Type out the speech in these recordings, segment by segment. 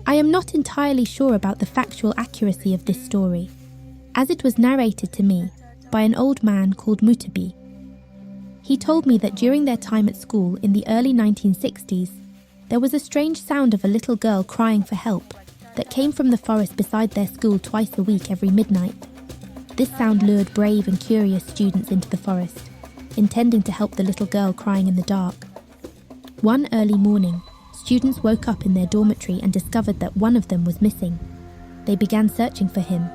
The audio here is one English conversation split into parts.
I am not entirely sure about the factual accuracy of this story, as it was narrated to me by an old man called Mutebi. He told me that during their time at school in the early 1960s, there was a strange sound of a little girl crying for help that came from the forest beside their school twice a week every midnight. This sound lured brave and curious students into the forest, intending to help the little girl crying in the dark. One early morning, students woke up in their dormitory and discovered that one of them was missing. They began searching for him.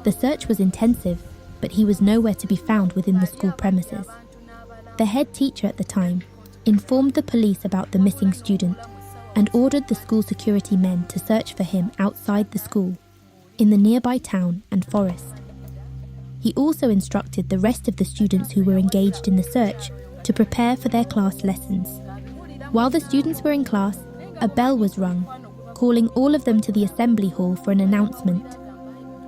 The search was intensive, but he was nowhere to be found within the school premises. The head teacher at the time informed the police about the missing student and ordered the school security men to search for him outside the school, in the nearby town and forest. He also instructed the rest of the students who were engaged in the search to prepare for their class lessons. While the students were in class, a bell was rung, calling all of them to the assembly hall for an announcement.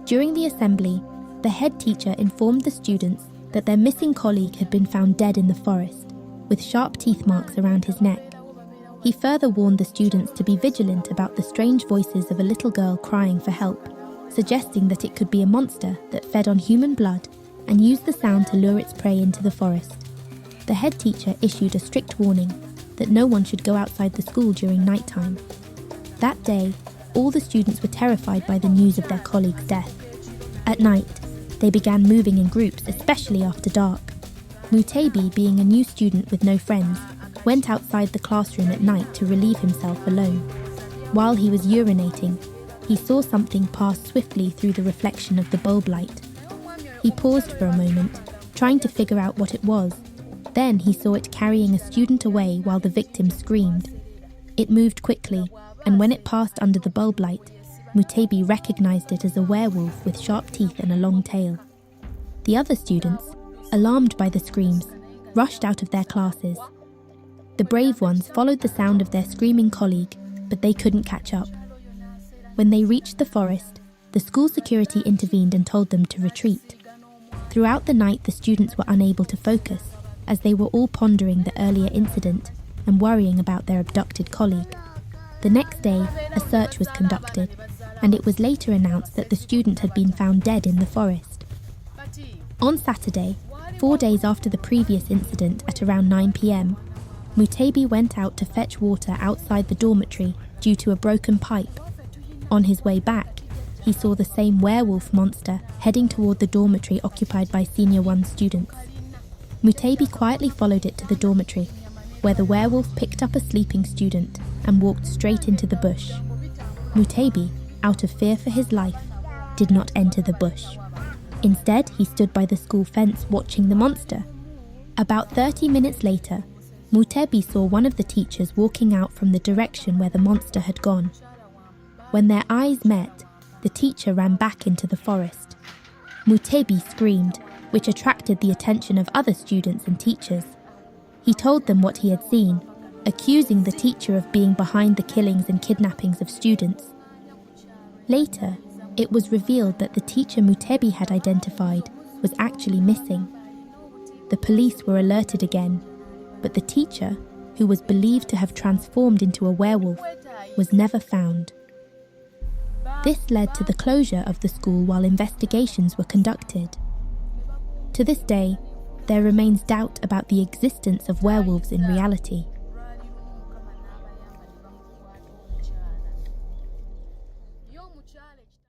During the assembly, the head teacher informed the students that their missing colleague had been found dead in the forest, with sharp teeth marks around his neck. He further warned the students to be vigilant about the strange voices of a little girl crying for help, suggesting that it could be a monster that fed on human blood and used the sound to lure its prey into the forest. The head teacher issued a strict warning that no one should go outside the school during nighttime. That day, all the students were terrified by the news of their colleague's death. At night, they began moving in groups, especially after dark. Mutebi, being a new student with no friends, went outside the classroom at night to relieve himself alone. While he was urinating, he saw something pass swiftly through the reflection of the bulb light. He paused for a moment, trying to figure out what it was. Then he saw it carrying a student away while the victim screamed. It moved quickly, and when it passed under the bulb light, Mutebi recognized it as a werewolf with sharp teeth and a long tail. The other students, alarmed by the screams, rushed out of their classes. The brave ones followed the sound of their screaming colleague, but they couldn't catch up. When they reached the forest, the school security intervened and told them to retreat. Throughout the night, the students were unable to focus, as they were all pondering the earlier incident and worrying about their abducted colleague. The next day, a search was conducted, and it was later announced that the student had been found dead in the forest. On Saturday, 4 days after the previous incident at around 9 p.m, Mutebi went out to fetch water outside the dormitory due to a broken pipe. On his way back, he saw the same werewolf monster heading toward the dormitory occupied by Senior 1 students. Mutebi quietly followed it to the dormitory, where the werewolf picked up a sleeping student and walked straight into the bush. Mutebi, out of fear for his life, did not enter the bush. Instead, he stood by the school fence watching the monster. About 30 minutes later, Mutebi saw one of the teachers walking out from the direction where the monster had gone. When their eyes met, the teacher ran back into the forest. Mutebi screamed, which attracted the attention of other students and teachers. He told them what he had seen, accusing the teacher of being behind the killings and kidnappings of students. Later, it was revealed that the teacher Mutebi had identified was actually missing. The police were alerted again, but the teacher, who was believed to have transformed into a werewolf, was never found. This led to the closure of the school while investigations were conducted. To this day, there remains doubt about the existence of werewolves in reality.